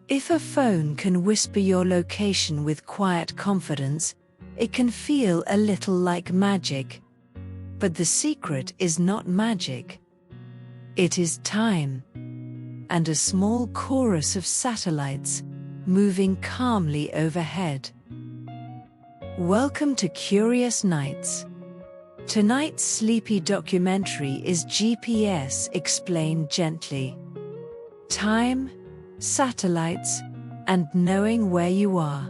If a phone can whisper your location with quiet confidence, it can feel a little like magic. But the secret is not magic. It is time. And a small chorus of satellites moving calmly overhead. Welcome to Curious Nights. Tonight's sleepy documentary is GPS Explained Gently. Time, satellites, and knowing where you are.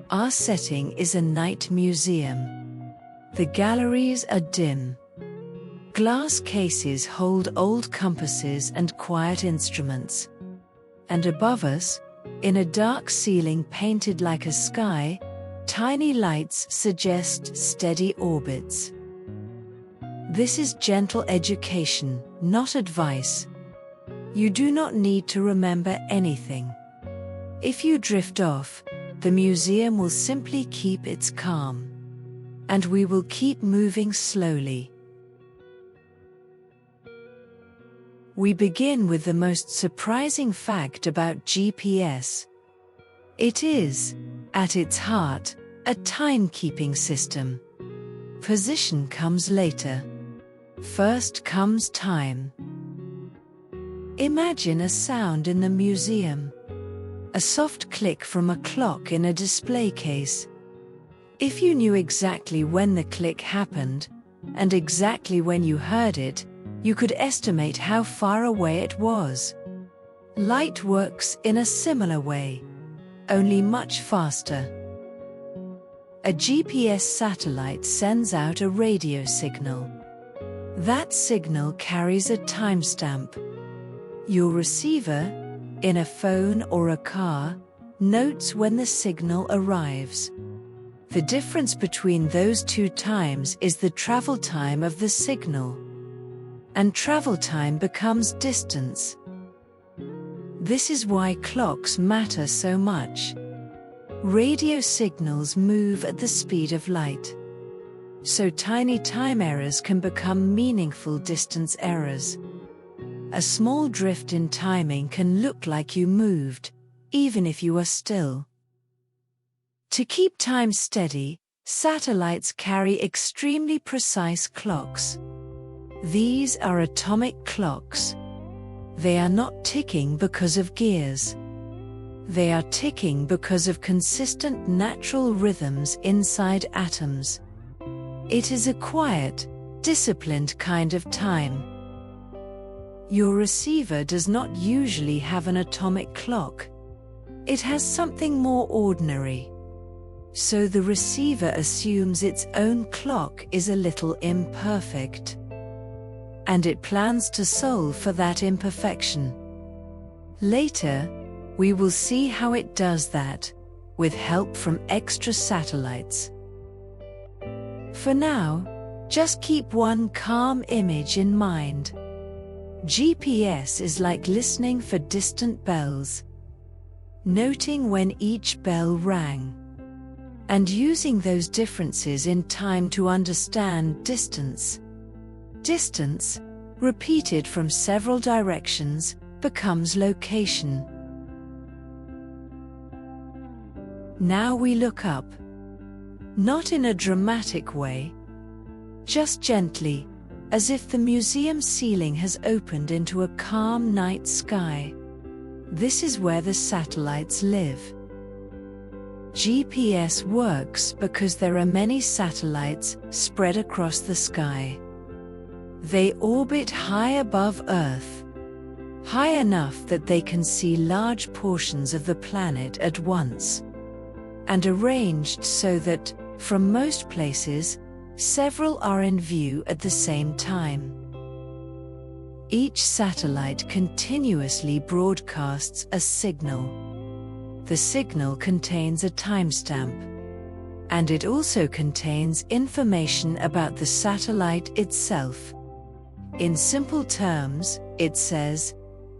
Our setting is a night museum. The galleries are dim. Glass cases hold old compasses and quiet instruments. And above us, in a dark ceiling painted like a sky, tiny lights suggest steady orbits. This is gentle education, not advice. You do not need to remember anything. If you drift off, the museum will simply keep its calm. And we will keep moving slowly. We begin with the most surprising fact about GPS. It is, at its heart, a timekeeping system. Position comes later. First comes time. Imagine a sound in the museum. A soft click from a clock in a display case. If you knew exactly when the click happened, and exactly when you heard it, you could estimate how far away it was. Light works in a similar way, only much faster. A GPS satellite sends out a radio signal. That signal carries a timestamp. Your receiver, in a phone or a car, notes when the signal arrives. The difference between those two times is the travel time of the signal. And travel time becomes distance. This is why clocks matter so much. Radio signals move at the speed of light. So tiny time errors can become meaningful distance errors. A small drift in timing can look like you moved, even if you are still. To keep time steady, satellites carry extremely precise clocks. These are atomic clocks. They are not ticking because of gears. They are ticking because of consistent natural rhythms inside atoms. It is a quiet, disciplined kind of time. Your receiver does not usually have an atomic clock. It has something more ordinary. So the receiver assumes its own clock is a little imperfect. And it plans to solve for that imperfection. Later, we will see how it does that, with help from extra satellites. For now, just keep one calm image in mind. GPS is like listening for distant bells, noting when each bell rang, and using those differences in time to understand distance. Distance, repeated from several directions, becomes location. Now we look up. Not in a dramatic way. Just gently, as if the museum ceiling has opened into a calm night sky. This is where the satellites live. GPS works because there are many satellites spread across the sky. They orbit high above Earth, high enough that they can see large portions of the planet at once, and arranged so that, from most places, several are in view at the same time. Each satellite continuously broadcasts a signal. The signal contains a timestamp, and it also contains information about the satellite itself. In simple terms, it says,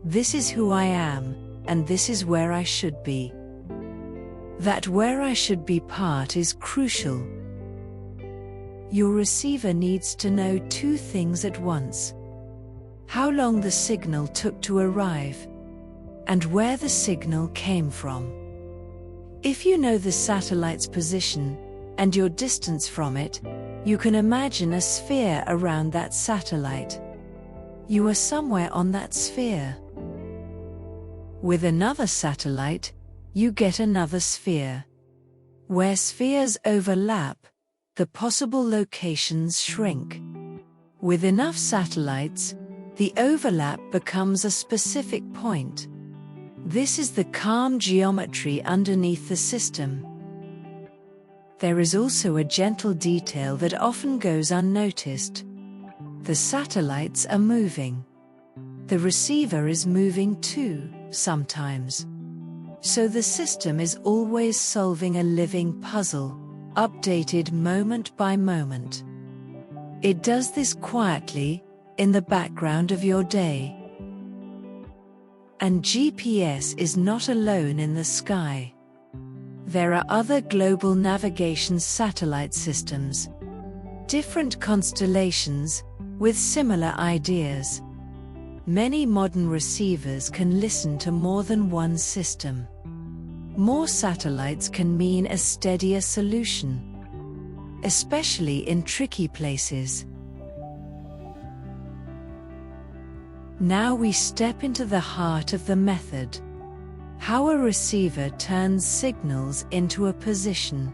"This is who I am, and this is where I should be." That "where I should be" part is crucial. Your receiver needs to know two things at once: how long the signal took to arrive, and where the signal came from. If you know the satellite's position and your distance from it, you can imagine a sphere around that satellite. You are somewhere on that sphere. With another satellite, you get another sphere. Where spheres overlap, the possible locations shrink. With enough satellites, the overlap becomes a specific point. This is the calm geometry underneath the system. There is also a gentle detail that often goes unnoticed. The satellites are moving. The receiver is moving too, sometimes. So the system is always solving a living puzzle, updated moment by moment. It does this quietly, in the background of your day. And GPS is not alone in the sky. There are other global navigation satellite systems, different constellations, with similar ideas. Many modern receivers can listen to more than one system. More satellites can mean a steadier solution, especially in tricky places. Now we step into the heart of the method. How a receiver turns signals into a position.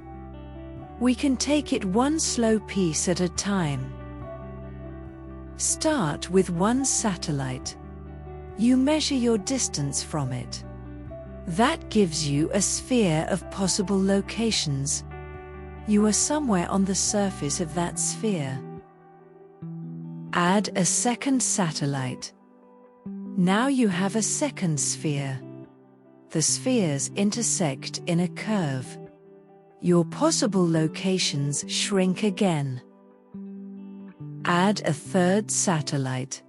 We can take it one slow piece at a time. Start with one satellite. You measure your distance from it. That gives you a sphere of possible locations. You are somewhere on the surface of that sphere. Add a second satellite. Now you have a second sphere. The spheres intersect in a curve. Your possible locations shrink again. Add a third satellite.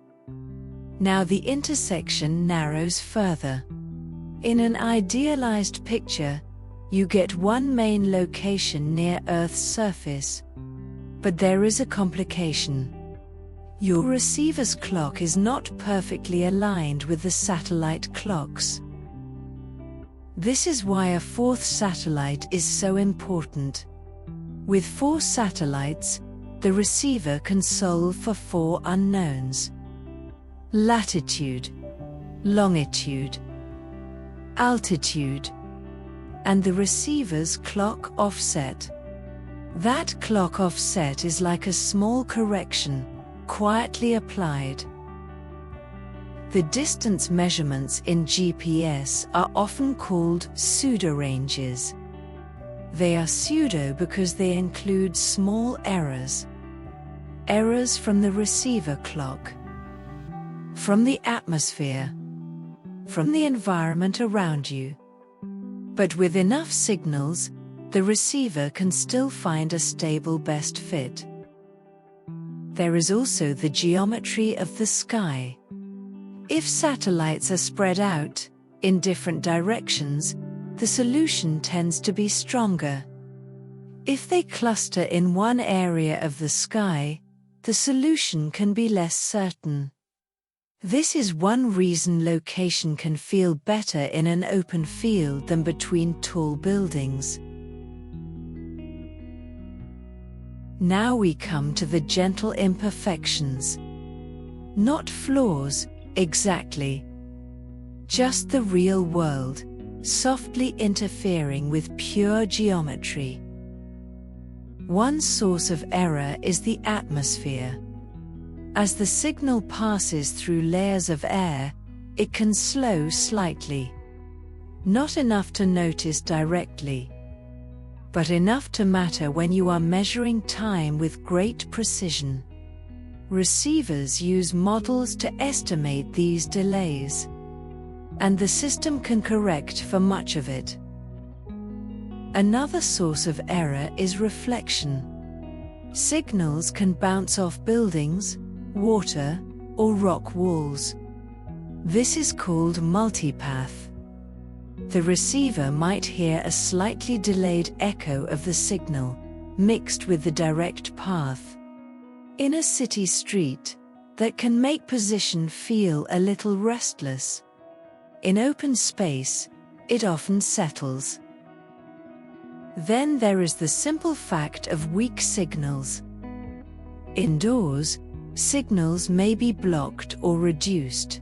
Now the intersection narrows further. In an idealized picture, you get one main location near Earth's surface. But there is a complication. Your receiver's clock is not perfectly aligned with the satellite clocks. This is why a fourth satellite is so important. With 4 satellites, the receiver can solve for 4 unknowns: latitude, longitude, altitude, and the receiver's clock offset. That clock offset is like a small correction, quietly applied. The distance measurements in GPS are often called pseudo-ranges. They are pseudo because they include small errors. Errors from the receiver clock, from the atmosphere, from the environment around you. But with enough signals, the receiver can still find a stable best fit. There is also the geometry of the sky. If satellites are spread out, in different directions, the solution tends to be stronger. If they cluster in one area of the sky, the solution can be less certain. This is one reason location can feel better in an open field than between tall buildings. Now we come to the gentle imperfections. Not flaws, exactly. Just the real world, softly interfering with pure geometry. One source of error is the atmosphere. As the signal passes through layers of air, it can slow slightly. Not enough to notice directly, but enough to matter when you are measuring time with great precision. Receivers use models to estimate these delays, and the system can correct for much of it. Another source of error is reflection. Signals can bounce off buildings, water, or rock walls. This is called multipath. The receiver might hear a slightly delayed echo of the signal, mixed with the direct path. In a city street, that can make position feel a little restless. In open space, it often settles. Then there is the simple fact of weak signals. Indoors, signals may be blocked or reduced.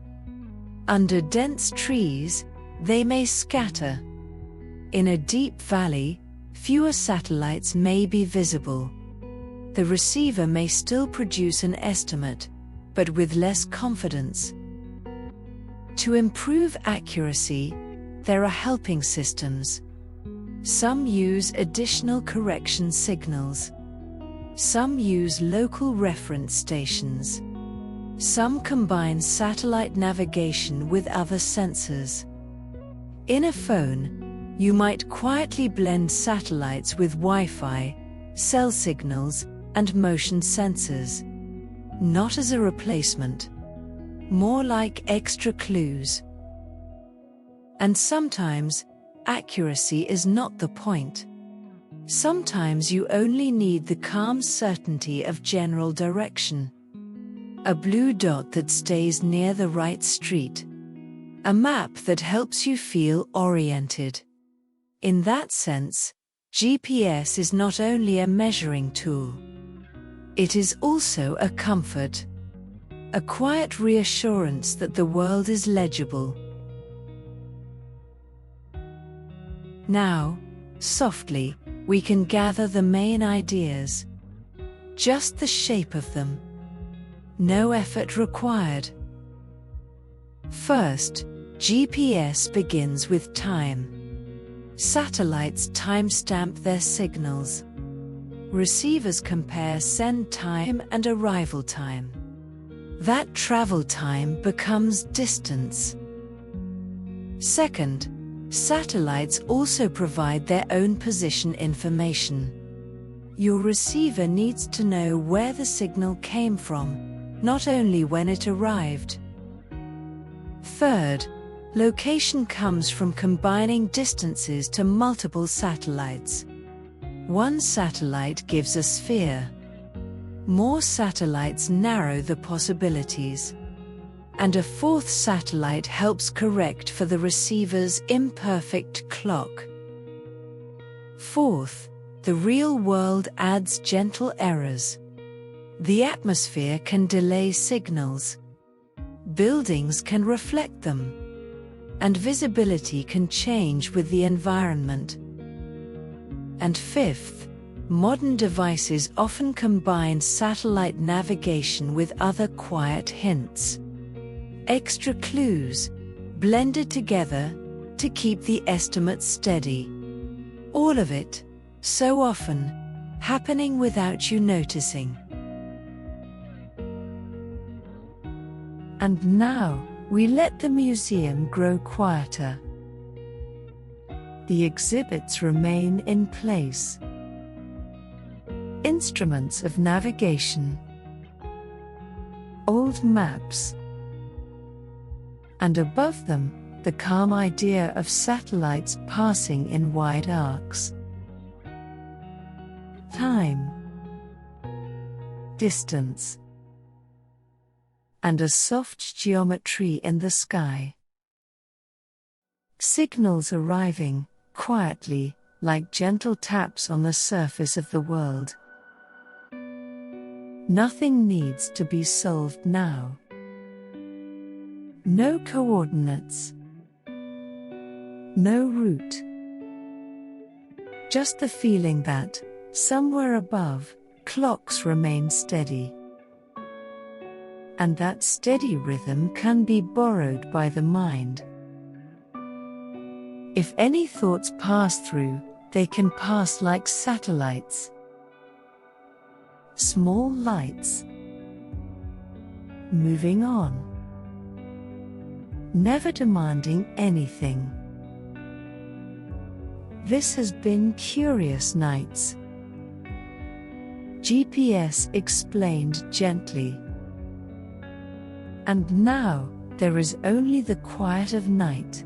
Under dense trees, they may scatter. In a deep valley, fewer satellites may be visible. The receiver may still produce an estimate, but with less confidence. To improve accuracy, there are helping systems. Some use additional correction signals. Some use local reference stations. Some combine satellite navigation with other sensors. In a phone, you might quietly blend satellites with Wi-Fi, cell signals, and motion sensors. Not as a replacement. More like extra clues. And sometimes, accuracy is not the point. Sometimes you only need the calm certainty of general direction. A blue dot that stays near the right street. A map that helps you feel oriented. In that sense, GPS is not only a measuring tool. It is also a comfort. A quiet reassurance that the world is legible. Now, softly, we can gather the main ideas. Just the shape of them. No effort required. First, GPS begins with time. Satellites timestamp their signals. Receivers compare send time and arrival time. That travel time becomes distance. Second, satellites also provide their own position information. Your receiver needs to know where the signal came from, not only when it arrived. Third, location comes from combining distances to multiple satellites. One satellite gives a sphere. More satellites narrow the possibilities. And a fourth satellite helps correct for the receiver's imperfect clock. Fourth, the real world adds gentle errors. The atmosphere can delay signals. Buildings can reflect them. And visibility can change with the environment. And fifth, modern devices often combine satellite navigation with other quiet hints. Extra clues, blended together, to keep the estimates steady. All of it, so often, happening without you noticing. And now, we let the museum grow quieter. The exhibits remain in place. Instruments of navigation. Old maps. And above them, the calm idea of satellites passing in wide arcs. Time. Distance. And a soft geometry in the sky. Signals arriving, quietly, like gentle taps on the surface of the world. Nothing needs to be solved now. No coordinates. No route. Just the feeling that, somewhere above, clocks remain steady. And that steady rhythm can be borrowed by the mind. If any thoughts pass through, they can pass like satellites. Small lights. Moving on. Never demanding anything. This has been Curious Nights. GPS explained gently. And now, there is only the quiet of night.